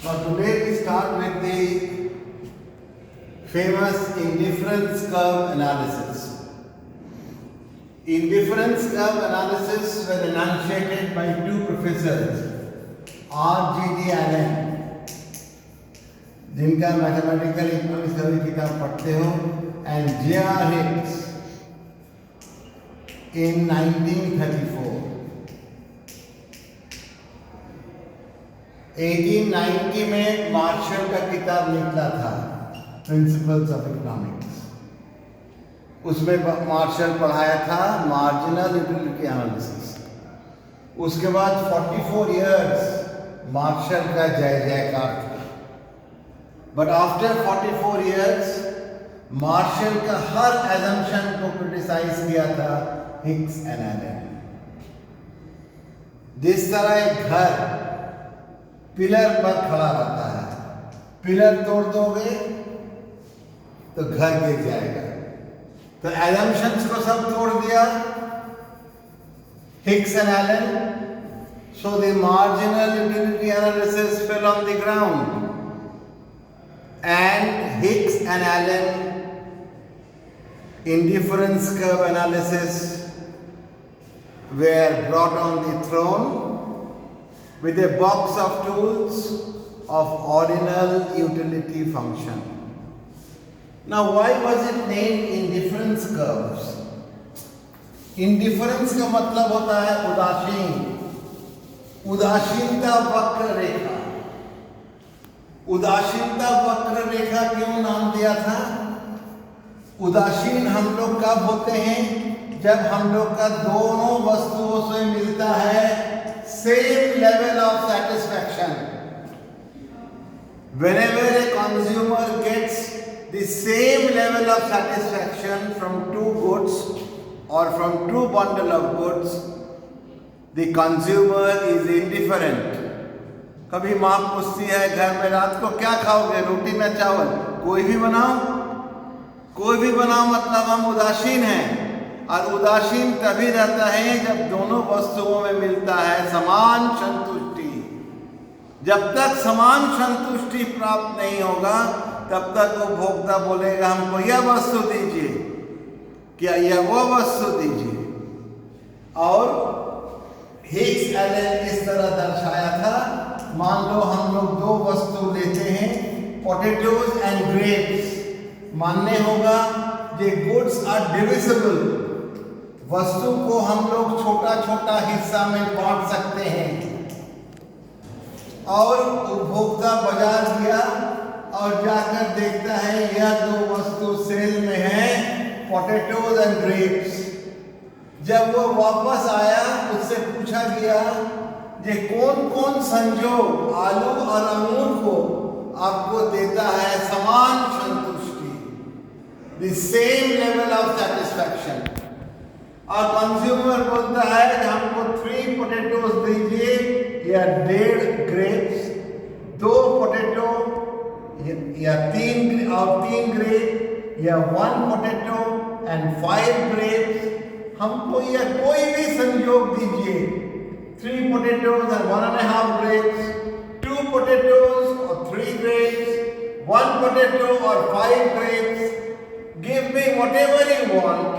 Now today we start with the famous indifference curve analysis. Indifference curve analysis were enunciated by two professors, R.G.D. Allen, जिनका mathematical economics की किताब पढ़ते हो, and J.R. Hicks in 1934. 1890 में martial का किताब निकला था, प्रिंसिपल्स ऑफ इकोनॉमिक्स। उसमें मार्शल पढ़ाया था मार्जिनल यूटिलिटी एनालिसिस। उसके बाद 44 इयर्स मार्शल का जय जयकार था। बट आफ्टर 44 इयर्स मार्शल का हर एजम्पशन को क्रिटिसाइज किया था हिक्स एंड एलन। जिस तरह एक घर पिलर पर खड़ा रहता है, पिलर तोड़ दोगे तो घर गिर जाएगा। तो एजम्पशंस को सब तोड़ दिया Hicks and Allen, so the marginal utility analysis fail on the ground and Hicks and Allen indifference curve analysis were brought on the throne with a box of tools of ordinal utility function. Now, why was it named indifference curves? Indifference का मतलब होता है उदासीन, उदासीनता वक्र रेखा। उदासीनता वक्र रेखा क्यों नाम दिया था? उदासीन हम लोग कब होते हैं? जब हम लोग का दोनों वस्तुओं से मिलता है same level of satisfaction. Whenever a consumer gets the same level of satisfaction from two goods or from two bundle of goods, the consumer is indifferent. कभी माँ पूछती है घर में रात को क्या खाओगे, रोटी में चावल, कोई भी बनाओ, कोई भी बनाओ, मतलब हम उदासीन हैं। और उदासीन तभी रहता है जब दोनों वस्तुओं में मिलता है समान संतुष्टि। जब तक समान संतुष्टि प्राप्त नहीं होगा तब तक उपभोक्ता बोलेगा हमको यह वस्तु दीजिए, क्या यह वो वस्तु दीजिए। और हिक्स एलन इस तरह दर्शाया था, मान लो हम लोग दो वस्तु लेते हैं, पोटैटोज एंड ग्रेप्स। मानने होगा ये गुड्स आर डिविजिबल, वस्तु को हम लोग छोटा छोटा हिस्सा में बांट सकते हैं। और उपभोक्ता बाजार गया और जाकर देखता है यह दो वस्तु सेल में है, पोटैटोज एंड ग्रेप्स। जब वो वापस आया उससे पूछा गया ये कौन कौन संजोग आलू और अंगूर को आपको देता है समान संतुष्टि, the same level of satisfaction। और कंज्यूमर बोलता है कि हमको 3 पोटैटोज दीजिए या 1.5 ग्रेप्स, 2 पोटैटो या 3 ग्रेप या 1 पोटैटो एंड 5 ग्रेप्स। हमको यह कोई भी संयोग दीजिए, 3 पोटैटोज और 1.5 ग्रेप्स, 2 पोटैटोज और 3 ग्रेप्स, 1 पोटैटो और 5 grapes. Give me whatever you want.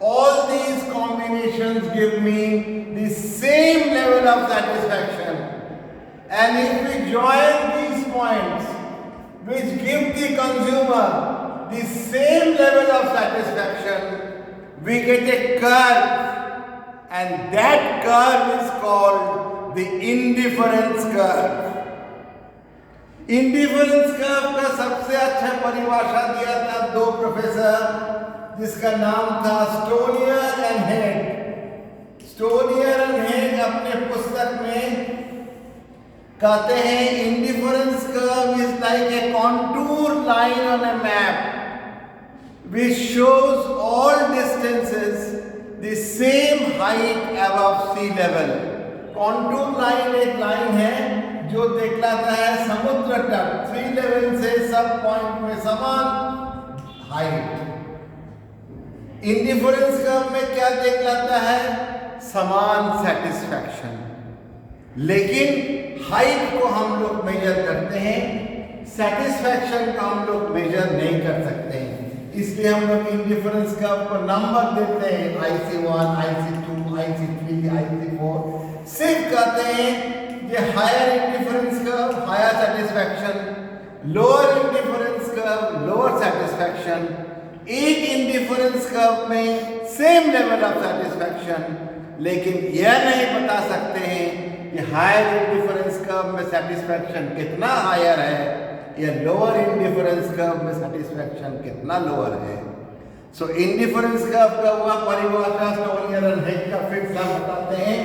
All these combinations give me the same level of satisfaction. And if we join these points, which give the consumer the same level of satisfaction, we get a curve. And that curve is called the indifference curve. Indifference curve का सबसे अच्छा परिभाषा दिया था दो professor, जिसका नाम था Stonier and Hague. Stonier and Hague अपने पुस्तक में कहते हैं indifference curve is like a contour line on a map which shows all distances the same height above sea level. Contour line एक लाइन है जो दिखलाता है समुद्र तट, सी लेवल से सब पॉइंट में समान हाइट। इंडिफरेंस कर्व में क्या दिखलाता है? समान सेटिस्फैक्शन। लेकिन हाइट को हम लोग मेजर करते करते हैं, सेटिस्फैक्शन का हम लोग मेजर नहीं कर सकते हैं, इसलिए हम लोग इंडिफरेंस कर्व को नंबर देते हैं, IC1, IC2, IC3, IC4, सिर्फ कहते हैं ये higher indifference curve higher satisfaction, lower indifference curve lower satisfaction, एक इंडिफरेंस कर्व में सेम लेवल ऑफ सेटिस्फैक्शन, लेकिन यह नहीं बता सकते हैं कि हायर इंडिफरेंस कर्व में सेटिस्फैक्शन कितना हायर है या लोअर इंडिफरेंस कर्व में सेटिस्फैक्शन कितना लोअर है। सो इंडिफरेंस कर्व का हुआ परिभाषा स्टोनियर एंड हेग का फिर से बताते हैं।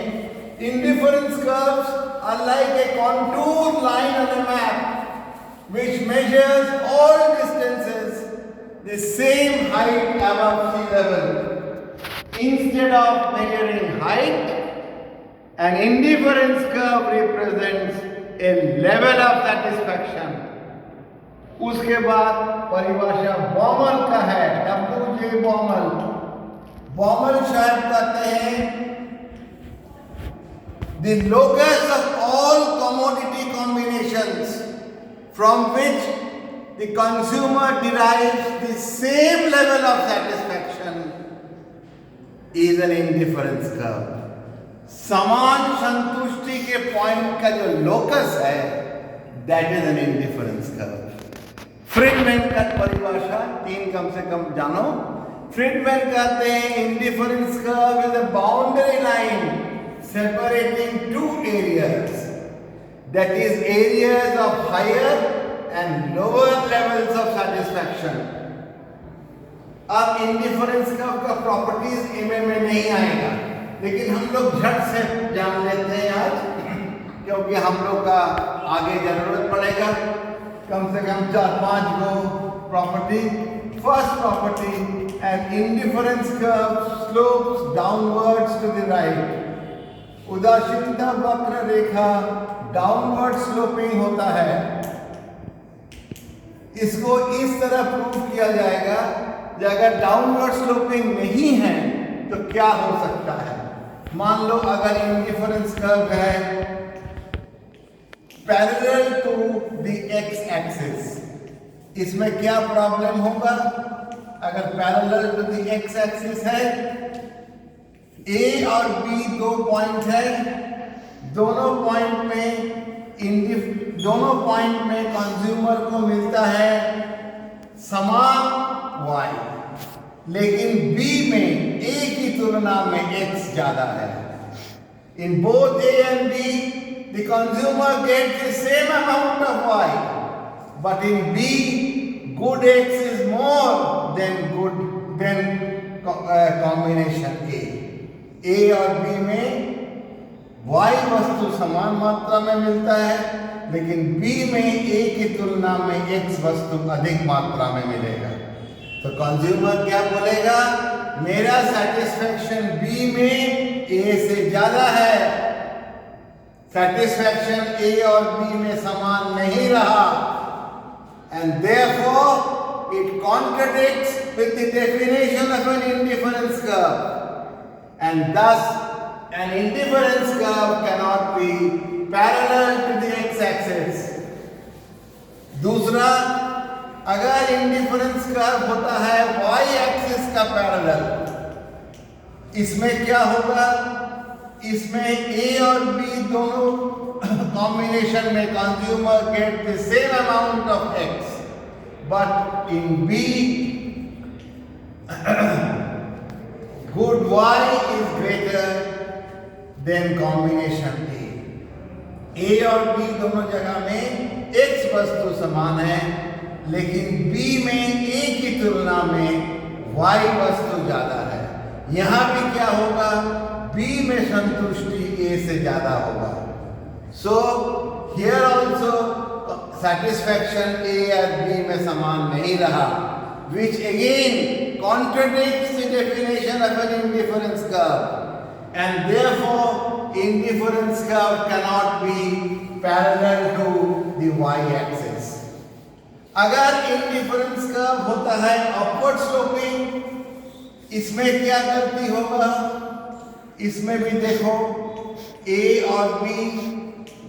Indifference curves are like a contour line on a map which measures all distances the same height above sea level. Instead of measuring height, an indifference curve represents a level of satisfaction. उसके बाद परिभाषा Baumol का है, W.J. Baumol. Baumol शायद कहते हैं the locus of all commodity combinations from which the consumer derives the same level of satisfaction is an indifference curve. समान संतुष्टि के पॉइंट का जो लोकस है that is an indifference curve. Fridman का परिभाषा तीन कम से कम जानो। फ्रिडमैन कहते हैं indifference curve is a boundary line separating two areas, that is areas of higher and lower levels of satisfaction. अब इंडिफरेंस कर्व का प्रॉपर्टीज एमए में नहीं आएगा, लेकिन हम लोग झट से जान लेते हैं आज, क्योंकि हम लोग का आगे जरूरत पड़ेगा कम से कम 4-5 गो property. First property, an indifference curve slopes downwards to the right. उदासीनता वक्र रेखा डाउनवर्ड स्लोपिंग होता है। इसको इस तरह प्रूव किया जाएगा कि अगर डाउनवर्ड स्लोपिंग नहीं है तो क्या हो सकता है। मान लो अगर इंडिफरेंस कर्व है parallel to the x axis, इसमें क्या प्रॉब्लम होगा? अगर parallel to the x axis है, ए और बी दो पॉइंट है, दोनों पॉइंट में कंज्यूमर को मिलता है समान y, लेकिन B में A की तुलना में x ज्यादा है। In both A and B, the consumer gets the same amount of y, but in B, good x is more than combination A. A और B में y वस्तु समान मात्रा में मिलता है, लेकिन B में A की तुलना में x वस्तु अधिक मात्रा में मिलेगा। तो कंज्यूमर क्या बोलेगा? मेरा सेटिस्फैक्शन B में A से ज्यादा है। सेटिस्फैक्शन A और B में समान नहीं रहा, and therefore it contradicts with the definition of an indifference curve, and thus an indifference curve cannot be parallel to the x-axis. दूसरा, अगर इंडिफरेंस कर्व होता है y-axis का पैरेलल, इसमें क्या होगा? इसमें A और B दोनों कॉम्बिनेशन में consumer get the same amount of x, but in B good y is greater than combination A. A और B दोनों जगह में x वस्तु समान है, लेकिन B में A की तुलना में y वस्तु ज्यादा है। यहाँ भी क्या होगा? B में संतुष्टि A से ज्यादा होगा। So here also satisfaction A और B में समान नहीं रहा, which again contradicts the definition of an indifference curve, and therefore indifference curve cannot be parallel to the y-axis. अगर indifference curve होता है upward sloping, इसमें क्या गलती होगा? इसमें भी देखो A और B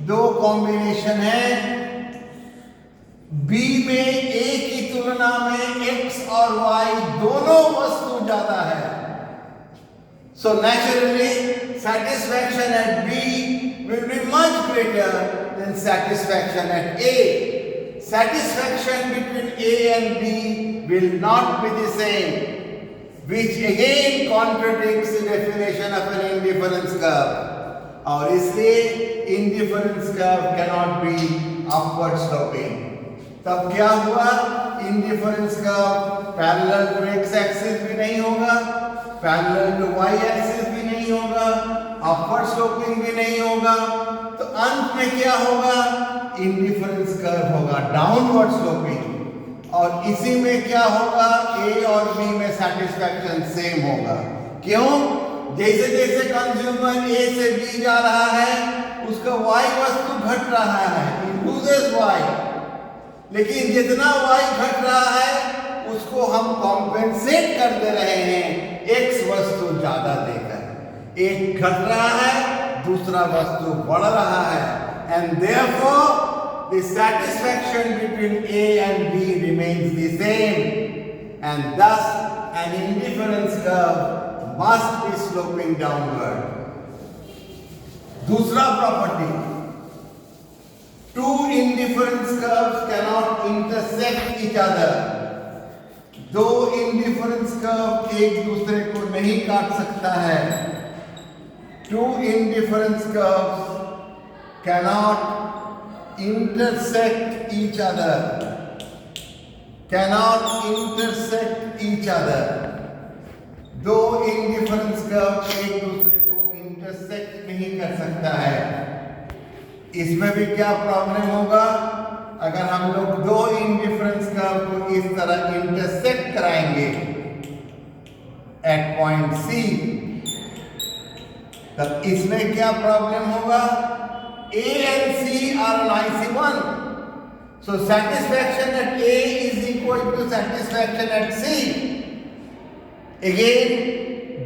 दो कॉम्बिनेशन है, बी में ए की तुलना में एक्स और वाई दोनों वस्तु ज्यादा है. So naturally, satisfaction at B will be much greater than satisfaction at A. Satisfaction between A and B will not be the same, which again contradicts the definition of an indifference curve. और इसलिए indifference curve cannot be upward sloping. तब क्या हुआ? Indifference curve parallel to x axis भी नहीं होगा, parallel to y axis भी नहीं होगा, अपवर्ड स्लोपिंग भी नहीं होगा. तो अंत में क्या होगा? इंडिफरेंस कर्व होगा, डाउनवर्ड स्लोपिंग. और इसी में क्या होगा? ए और बी में सैटिस्फैक्शन सेम होगा. क्यों? जैसे जैसे कंज्यूमर ए से बी जा रहा है, उसका y वस्तु घट रहा है, इट लूजेस y. लेकिन जितना y घट रहा है उसको हम कॉम्पेंसेट कर दे रहे हैं एक्स वस्तु ज्यादा देकर. एक घट रहा है, दूसरा वस्तु बढ़ रहा है. And therefore the satisfaction between A and B remains the same, and thus an indifference curve must be sloping downward. दूसरा property, two indifference curves cannot intersect each other. दो इंडिफरेंस कर्व एक दूसरे को नहीं काट सकता है. Two indifference curves cannot intersect each other. Cannot intersect each other. दो इंडिफरेंस कर्व एक दूसरे को इंटरसेक्ट नहीं कर सकता है. इसमें भी क्या प्रॉब्लम होगा? अगर हम लोग दो इंडिफरेंस कर्व को इस तरह इंटरसेक्ट कराएंगे एट पॉइंट सी, तब इसमें क्या प्रॉब्लम होगा? A and C are on IC1, so satisfaction at A is equal to satisfaction at C. Again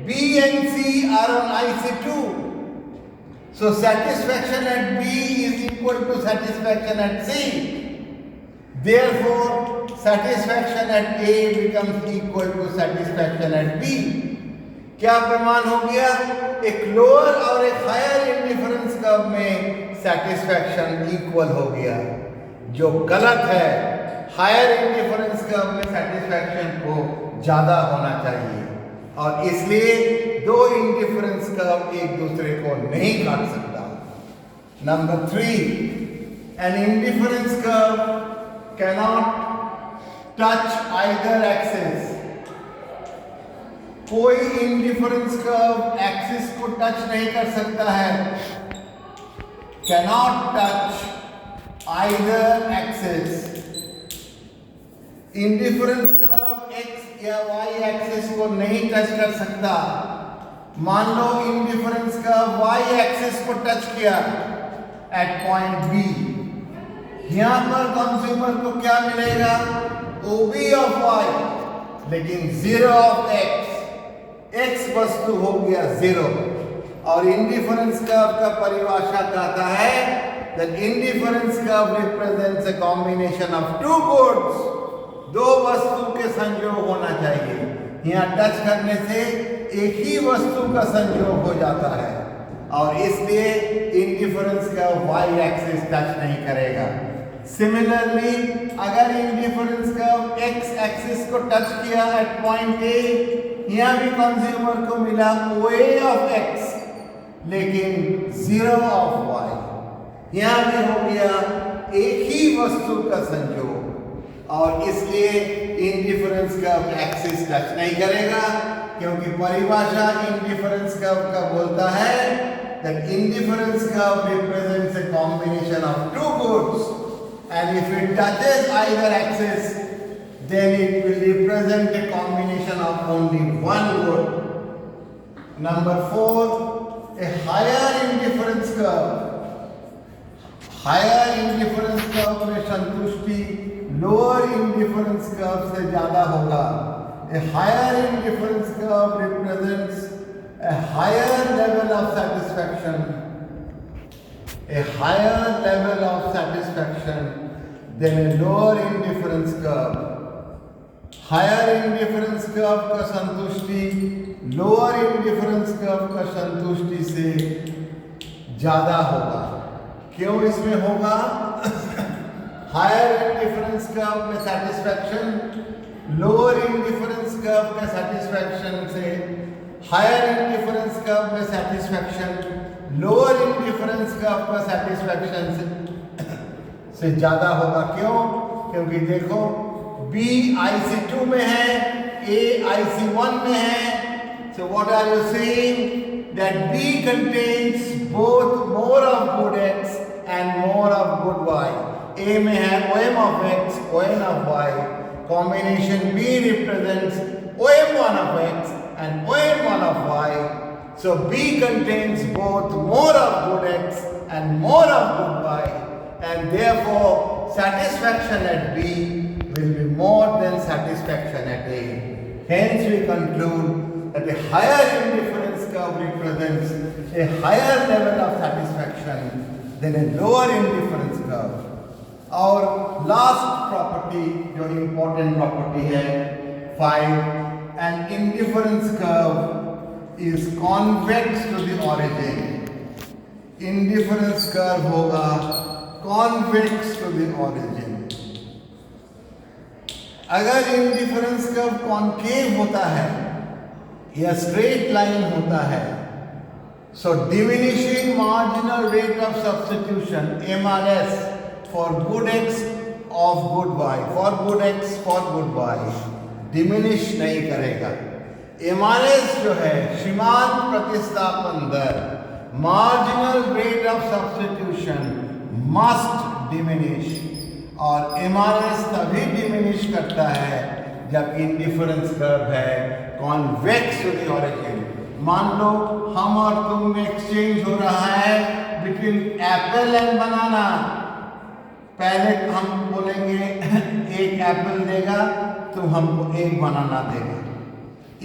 B and C are on IC2, so satisfaction at B is equal to satisfaction at C. Therefore, satisfaction at A becomes equal to satisfaction at B. क्या प्रमाण हो गया? एक lower और एक higher indifference curve में satisfaction equal हो गया, जो गलत है. हायर इंडिफरेंस कर्व में सैटिस्फैक्शन को ज्यादा होना चाहिए, और इसलिए दो इंडिफरेंस कर्व एक दूसरे को नहीं काट सकता. Number 3, an indifference curve cannot touch either axis. कोई इंडिफरेंस कर्व एक्सिस को टच नहीं कर सकता है. cannot touch either axis. Indifference curve x या वाई एक्सिस को नहीं टच कर सकता. मान लो इंडिफरेंस कर्व वाई एक्सिस को टच किया एट पॉइंट बी. यहां पर कंज्यूमर को क्या मिलेगा? OB ऑफ वाई, लेकिन 0 ऑफ एक्स. एक्स वस्तु हो गया 0. और इंडिफरेंस कर्व का परिभाषा कहता है that indifference curve represents a combination of two goods. दो वस्तु के संयोग होना चाहिए. यहाँ टच करने से एक ही वस्तु का संयोग हो जाता है, और इसलिए indifference curve y axis touch नहीं करेगा. सिमिलरली, अगर इंडिफरेंस कर्व एक्स एक्सिस को टच किया एट पॉइंट ए, यहाँ भी कंज्यूमर को मिला OA ऑफ एक्स, लेकिन 0 ऑफ वाई. यहाँ भी हो गया एक ही वस्तु का संयोग, और इसलिए इंडिफरेंस कर्व एक्सिस टच नहीं करेगा, क्योंकि परिभाषा इंडिफरेंस कर्व का बोलता है that indifference curve represents a combination of two goods, and if it touches either axis, then it will represent a combination of only one good. Number 4, a higher indifference curve. Higher indifference curve में संतुष्टि lower indifference curve से ज्यादा होगा. A higher indifference curve represents a higher level of satisfaction. A higher level of satisfaction then a lower indifference curve. Higher indifference curve का संतुष्टि lower indifference curve का संतुष्टि से ज्यादा होगा। क्यों इसमें होगा? हायर इंडिफरेंस कर्व में सेटिस्फैक्शन लोअर इंडिफरेंस कर्व के सेटिस्फैक्शन से, हायर इंडिफरेंस कर्व में सेटिस्फैक्शन लोअर इंडिफरेंस कर्व का सेटिस्फैक्शन से ज्यादा होगा। क्यों? क्योंकि देखो B IC2 में है, A IC1 में है। So what are you saying? That B contains both more of good X and more of good Y. A में है OM of X, ON of Y. Combination B represents OM1 of X and ON1 of Y. So B contains both more of good X and more of good Y, and therefore satisfaction at B will be more than satisfaction at A. Hence we conclude that a higher indifference curve represents a higher level of satisfaction than a lower indifference curve. Our last property, जो important property है 5, an indifference curve is convex to the origin. Indifference curve होगा convex to the origin. अगर indifference curve concave होता है या straight line होता है, so diminishing marginal rate of substitution MRS for good X of good Y, for good X for good Y diminish नहीं करेगा। MRS जो है सीमांत प्रतिस्थापन दर, marginal rate of substitution must diminish, और MRS तभी डिमिनिश करता है जब इंडिफरेंस कर्व है कॉन्वेक्स टू द ओरिजिन। मान लो हम और तुम में एक्सचेंज हो रहा है बिटवीन एप्पल एंड बनाना। पहले हम बोलेंगे एक एप्पल देगा, तुम हमको एक बनाना देगा।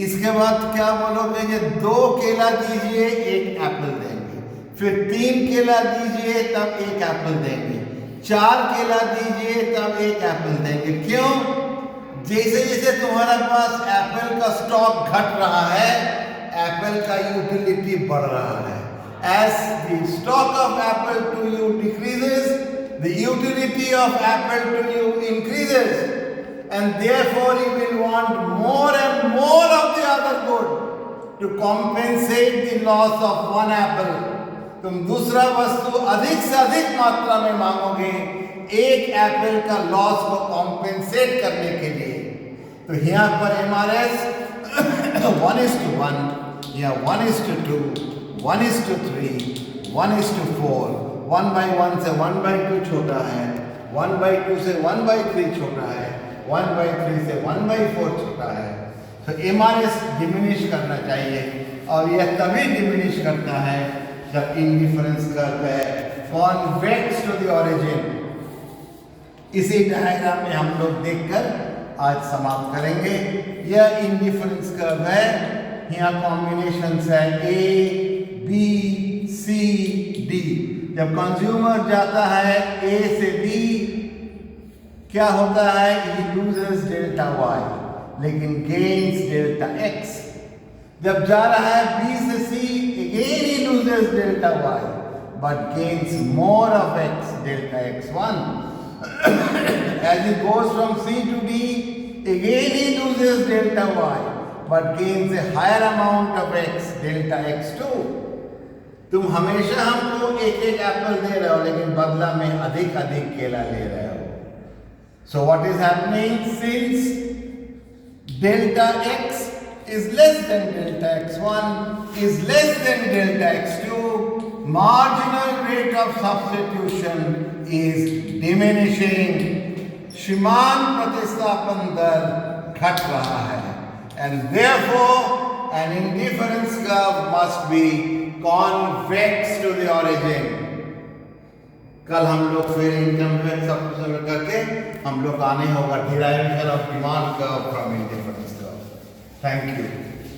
इसके बाद क्या बोलोगे? ये 2 केला दीजिए, एक एप्पल देंगे। फिर 3 केला दीजिए, तब एक एप्पल देंगे। 4 केला दीजिए, तब एक एप्पल देंगे। क्यों? जैसे जैसे तुम्हारे पास एप्पल का स्टॉक घट रहा है, एप्पल का यूटिलिटी बढ़ रहा है। As the stock of apple to you decreases, the utility of apple to you increases, and therefore you will want more and more of the other good to compensate the loss of one apple. तुम दूसरा वस्तु अधिक से अधिक मात्रा में मांगोगे एक एप्पल का लॉस को कॉम्पेंसेट करने के लिए। तो यहाँ पर MRS 1:1 या 1:2, 1:3, 1:4, 1/1 से 1/2 छोटा है, 1/2 से 1/3 छोटा है, 1/3 से 1/4 छोटा है। तो MRS डिमिनिश करना चाहिए, और यह तभी डिमिनिश करता है जब इंडिफरेंस कर्व है कॉन्वेक्स टू द ओरिजिन। इसी डायग्राम में हम लोग देखकर आज समाप्त करेंगे। यह इंडिफरेंस कर्व है, यहाँ कॉम्बिनेशन है A, B, C, D। जब कंज्यूमर जाता है A से B, क्या होता है? He loses डेल्टा Y लेकिन गेन्स डेल्टा X। जब जा रहा है B से C, again he loses delta Y but gains more of X, delta X1. As he goes from C to D, again he loses delta Y but gains a higher amount of X, delta X2. तुम हमेशा हमको एक एक Apple दे रहे हो, लेकिन बदला में अधिक अधिक केला ले रहे हो। So what is happening? Since delta X is less than delta X1 is less than delta X2, marginal rate of substitution is diminishing. सीमांत प्रतिस्थापन दर घट रहा है, and therefore an indifference curve must be convex to the origin. कल हम लोग फिर income tax substitution करके हम लोग आने होगा derivation of demand curve from indifference curve. Thank you.